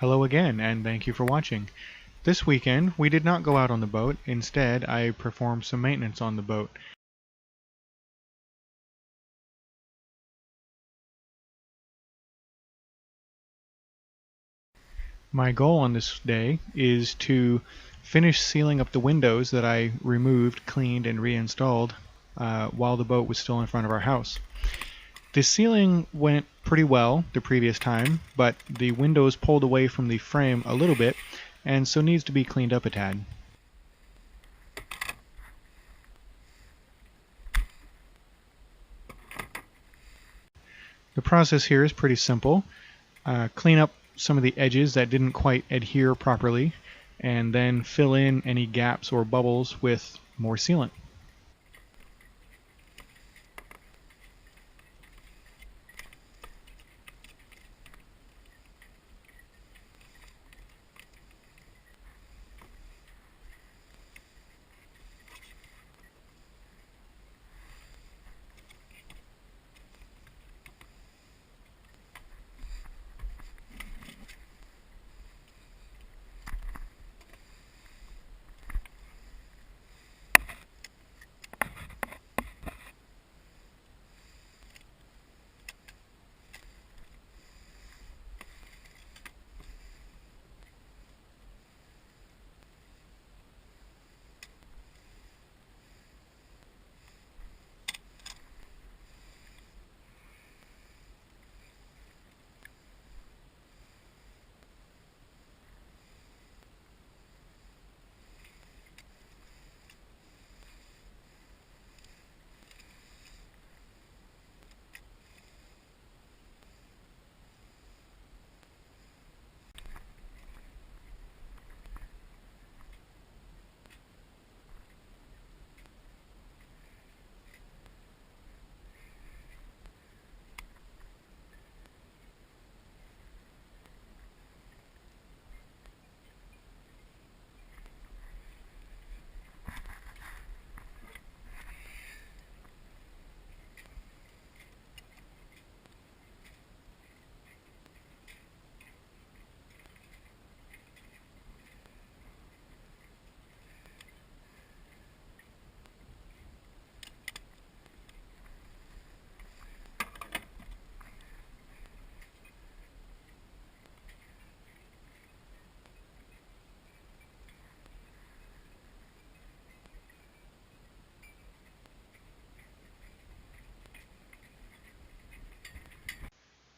Hello again, and thank you for watching. This weekend, we did not go out on the boat. Instead, I performed some maintenance on the boat. My goal on this day is to finish sealing up the windows that I removed, cleaned, and reinstalled while the boat was still in front of our house. The sealing went pretty well the previous time, but the windows pulled away from the frame a little bit, and so needs to be cleaned up a tad. The process here is pretty simple. Clean up some of the edges that didn't quite adhere properly, and then fill in any gaps or bubbles with more sealant.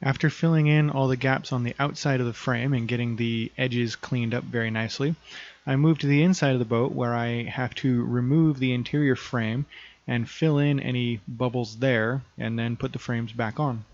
After filling in all the gaps on the outside of the frame and getting the edges cleaned up very nicely, I moved to the inside of the boat where I have to remove the interior frame and fill in any bubbles there and then put the frames back on.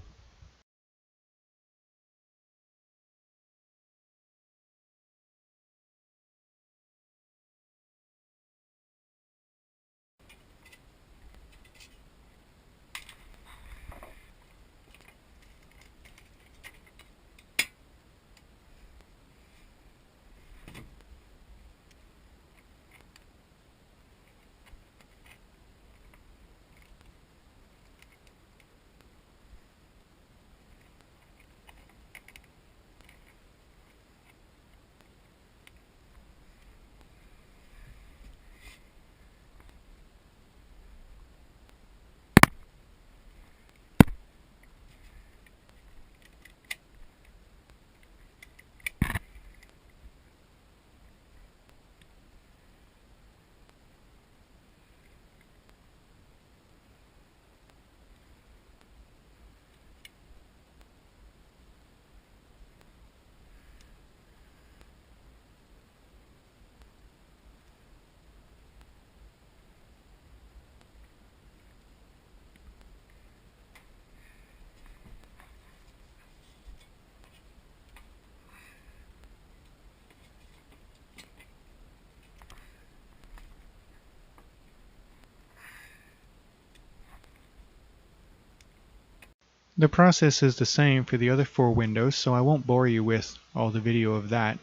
The process is the same for the other four windows, so I won't bore you with all the video of that.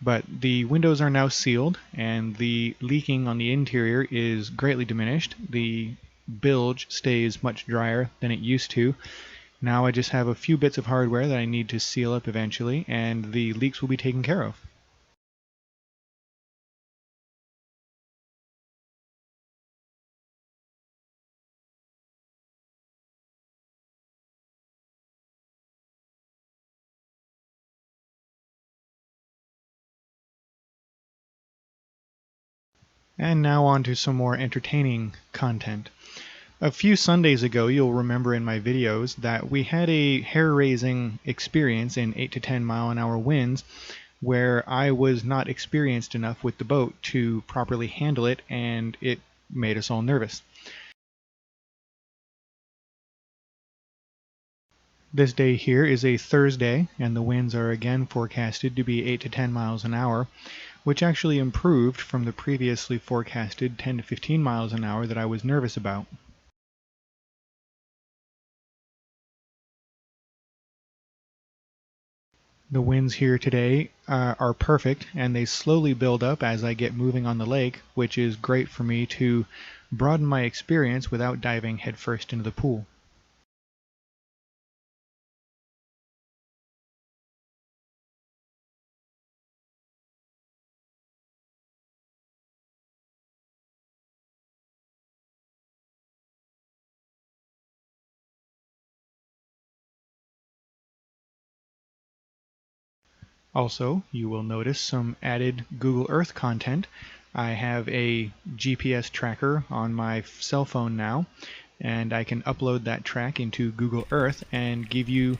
But the windows are now sealed, and the leaking on the interior is greatly diminished. The bilge stays much drier than it used to, Now I just have a few bits of hardware that I need to seal up eventually, and the leaks will be taken care of. And now on to some more entertaining content. A few Sundays ago, you'll remember in my videos that we had a hair-raising experience in 8 to 10 mile an hour winds where I was not experienced enough with the boat to properly handle it, and it made us all nervous. This day here is a Thursday, and the winds are again forecasted to be 8 to 10 miles an hour, which actually improved from the previously forecasted 10 to 15 miles an hour that I was nervous about. The winds here today are perfect, and they slowly build up as I get moving on the lake, which is great for me to broaden my experience without diving headfirst into the pool. Also, you will notice some added Google Earth content. I have a GPS tracker on my cell phone now, and I can upload that track into Google Earth and give you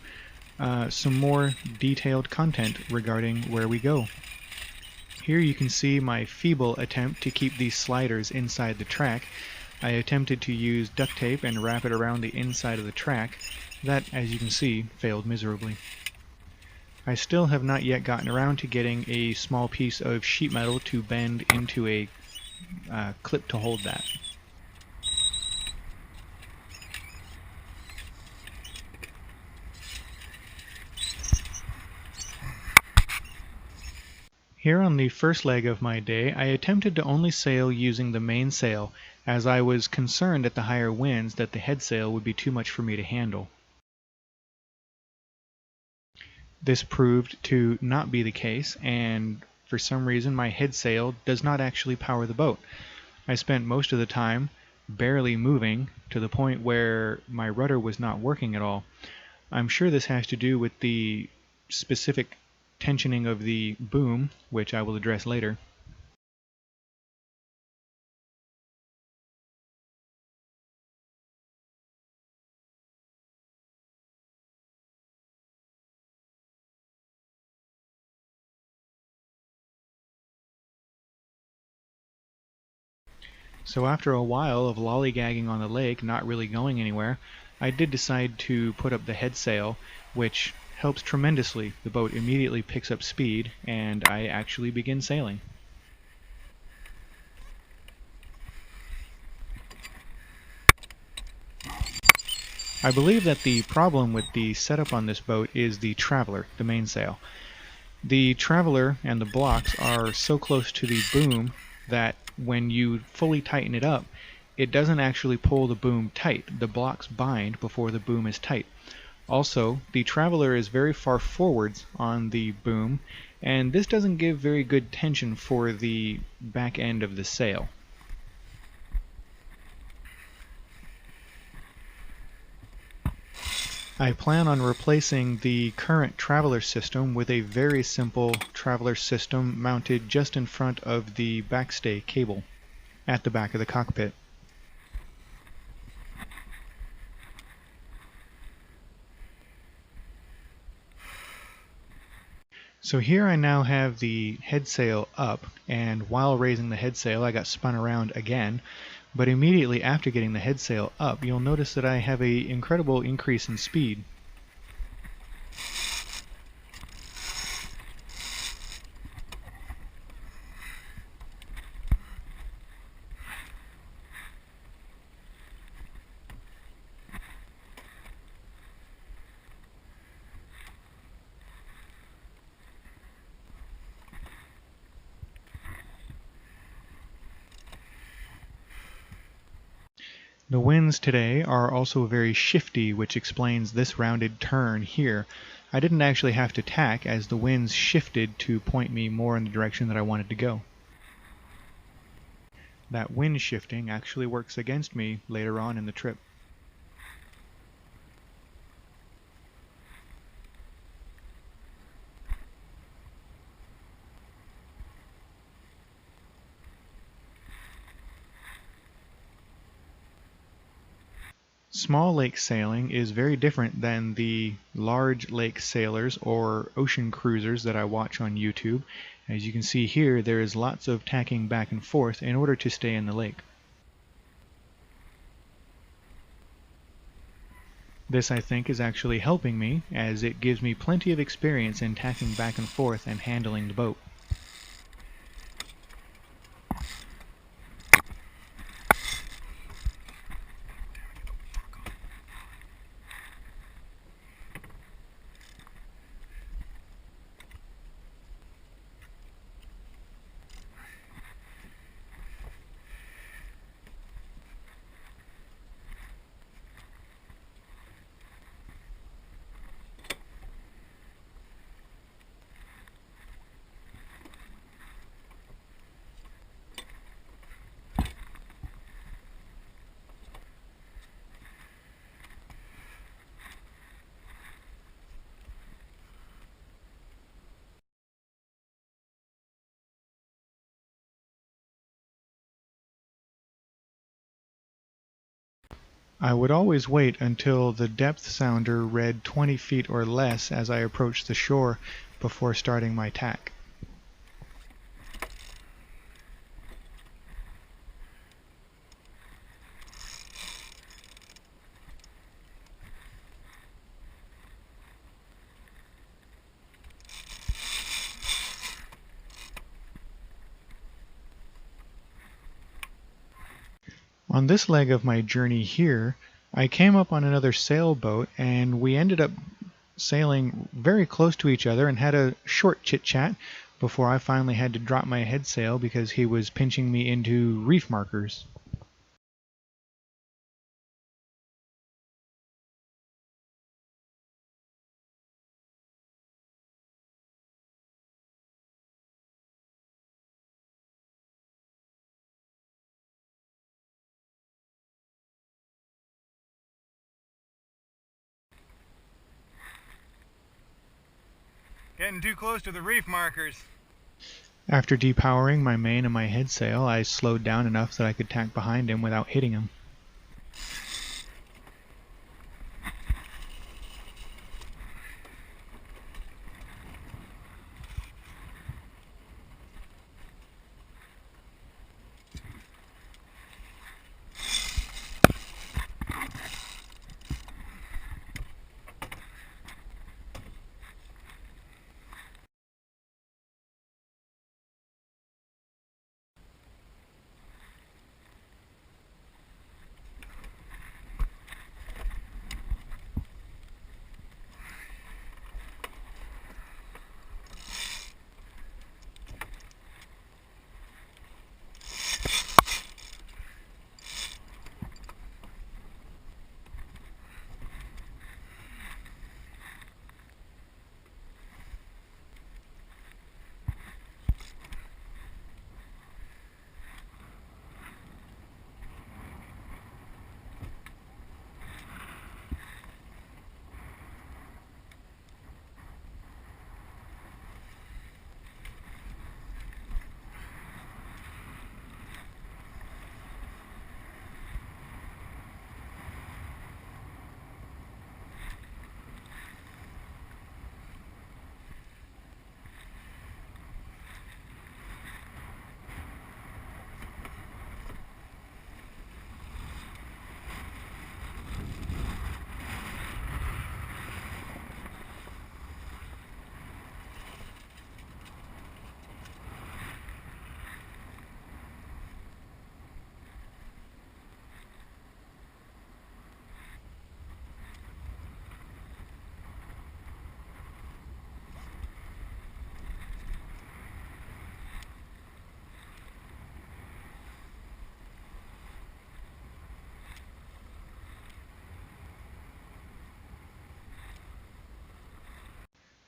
some more detailed content regarding where we go. Here you can see my feeble attempt to keep these sliders inside the track. I attempted to use duct tape and wrap it around the inside of the track. That, as you can see, failed miserably. I still have not yet gotten around to getting a small piece of sheet metal to bend into a clip to hold that. Here on the first leg of my day, I attempted to only sail using the mainsail, as I was concerned at the higher winds that the headsail would be too much for me to handle. This proved to not be the case, and for some reason my headsail does not actually power the boat. I spent most of the time barely moving to the point where my rudder was not working at all. I'm sure this has to do with the specific tensioning of the boom, which I will address later. So after a while of lollygagging on the lake, not really going anywhere, I did decide to put up the headsail, which helps tremendously. The boat immediately picks up speed, and I actually begin sailing. I believe that the problem with the setup on this boat is the traveler, the mainsail. The traveler and the blocks are so close to the boom that when you fully tighten it up, it doesn't actually pull the boom tight. The blocks bind before the boom is tight. Also, the traveler is very far forwards on the boom, and this doesn't give very good tension for the back end of the sail. I plan on replacing the current traveler system with a very simple traveler system mounted just in front of the backstay cable at the back of the cockpit. So here I now have the headsail up, and while raising the headsail I got spun around again, but immediately after getting the headsail up you'll notice that I have an incredible increase in speed. The winds today are also very shifty, which explains this rounded turn here. I didn't actually have to tack as the winds shifted to point me more in the direction that I wanted to go. That wind shifting actually works against me later on in the trip. Small lake sailing is very different than the large lake sailors or ocean cruisers that I watch on YouTube. As you can see here, there is lots of tacking back and forth in order to stay in the lake. This, I think, is actually helping me, as it gives me plenty of experience in tacking back and forth and handling the boat. I would always wait until the depth sounder read 20 feet or less as I approached the shore before starting my tack. On this leg of my journey here, I came up on another sailboat and we ended up sailing very close to each other and had a short chit chat before I finally had to drop my head sail because he was pinching me into reef markers. Getting too close to the reef markers. After depowering my main and my head sail, I slowed down enough that I could tack behind him without hitting him.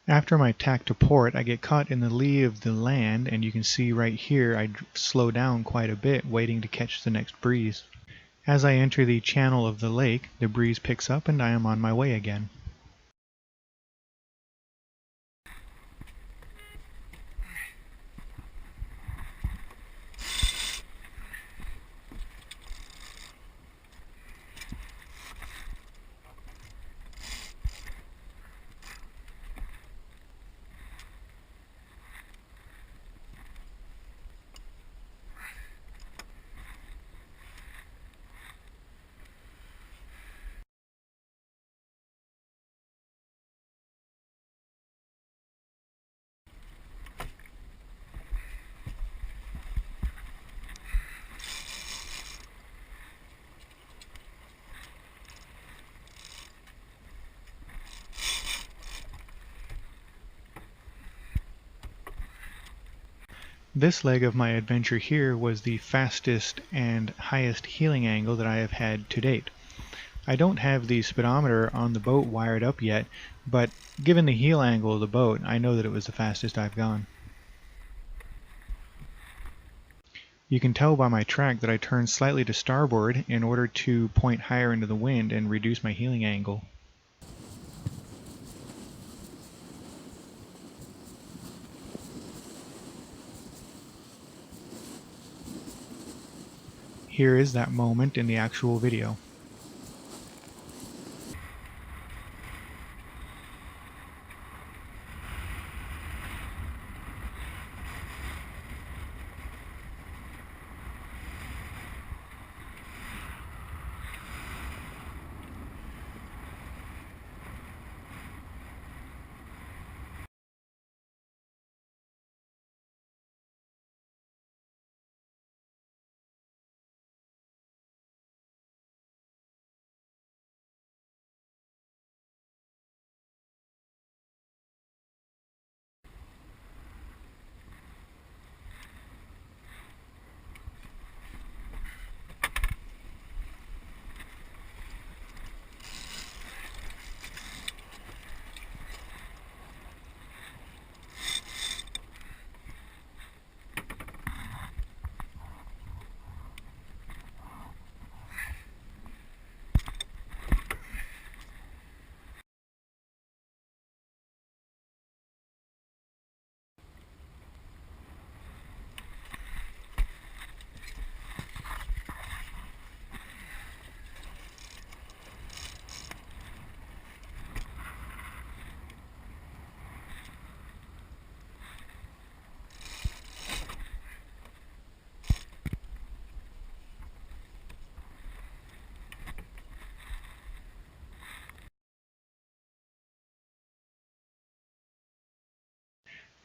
After my tack to port, I get caught in the lee of the land, and you can see right here I slow down quite a bit, waiting to catch the next breeze. As I enter the channel of the lake, the breeze picks up and I am on my way again. This leg of my adventure here was the fastest and highest healing angle that I have had to date. I don't have the speedometer on the boat wired up yet, but given the heel angle of the boat, I know that it was the fastest I've gone. You can tell by my track that I turned slightly to starboard in order to point higher into the wind and reduce my heeling angle. Here is that moment in the actual video.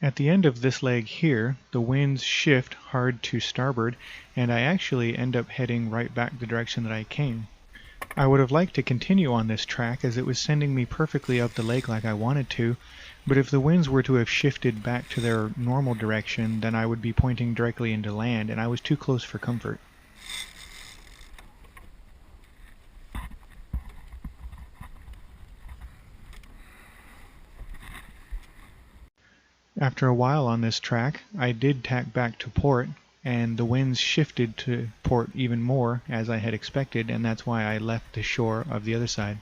At the end of this leg here, the winds shift hard to starboard, and I actually end up heading right back the direction that I came. I would have liked to continue on this track as it was sending me perfectly up the lake like I wanted to, but if the winds were to have shifted back to their normal direction, then I would be pointing directly into land, and I was too close for comfort. After a while on this track, I did tack back to port, and the winds shifted to port even more as I had expected, and that's why I left the shore of the other side.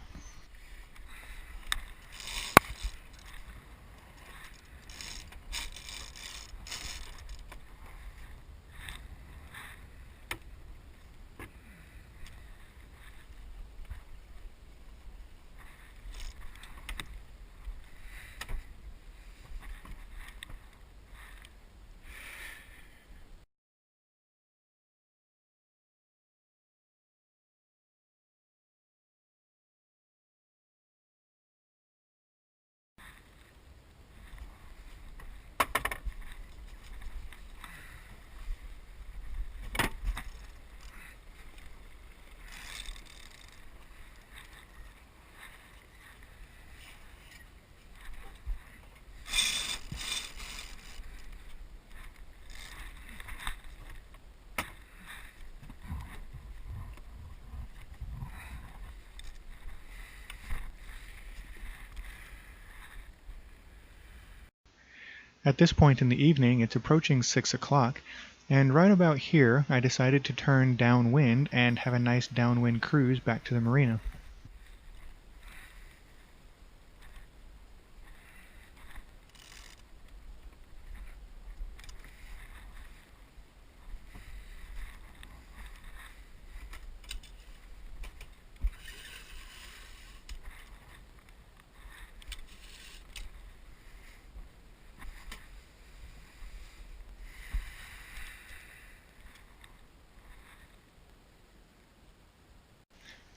At this point in the evening, it's approaching 6 o'clock, and right about here I decided to turn downwind and have a nice downwind cruise back to the marina.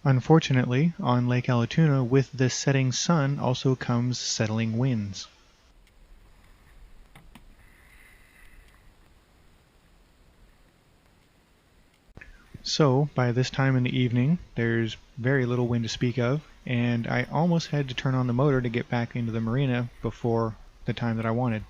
Unfortunately, on Lake Allatoona, with the setting sun also comes settling winds. So, by this time in the evening, there's very little wind to speak of, and I almost had to turn on the motor to get back into the marina before the time that I wanted.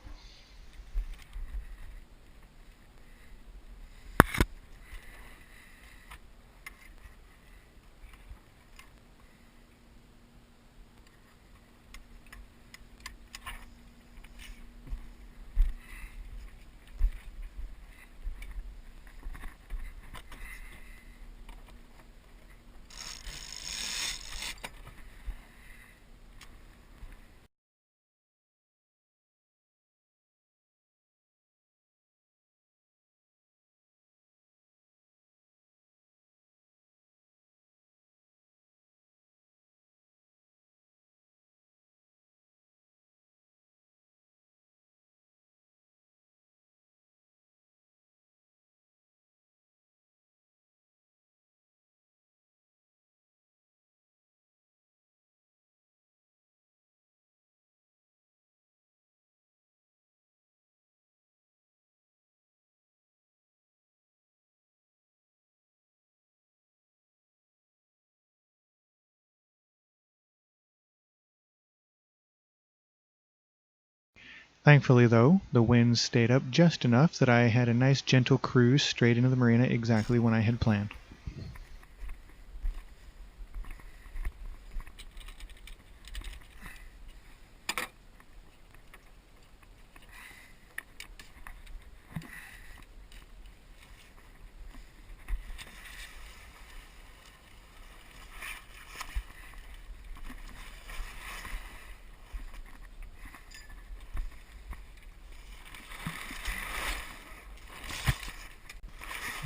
Thankfully, though, the winds stayed up just enough that I had a nice gentle cruise straight into the marina exactly when I had planned.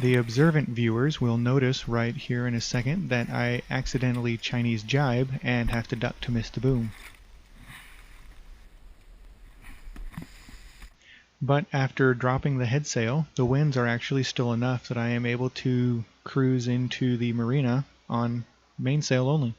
The observant viewers will notice right here in a second that I accidentally Chinese jibe and have to duck to miss the boom. But after dropping the headsail, the winds are actually still enough that I am able to cruise into the marina on mainsail only.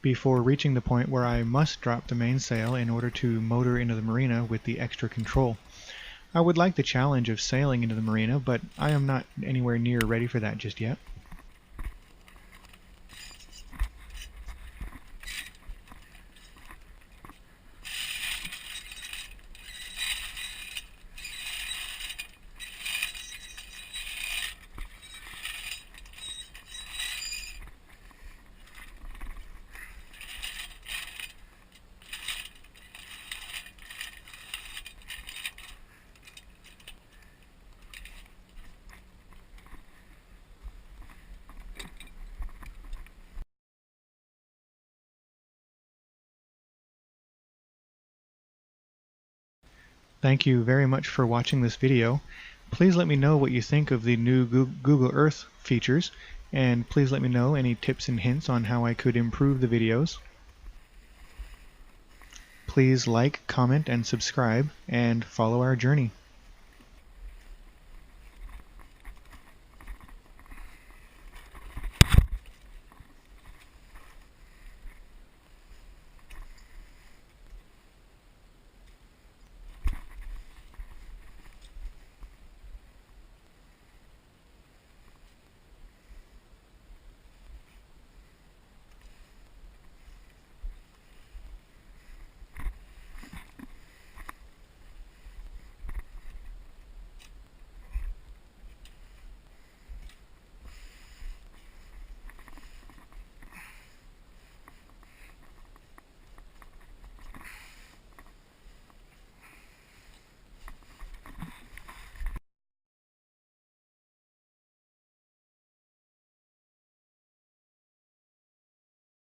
Before reaching the point where I must drop the mainsail in order to motor into the marina with the extra control. I would like the challenge of sailing into the marina, but I am not anywhere near ready for that just yet. Thank you very much for watching this video. Please let me know what you think of the new Google Earth features, and please let me know any tips and hints on how I could improve the videos. Please like, comment, and subscribe, and follow our journey.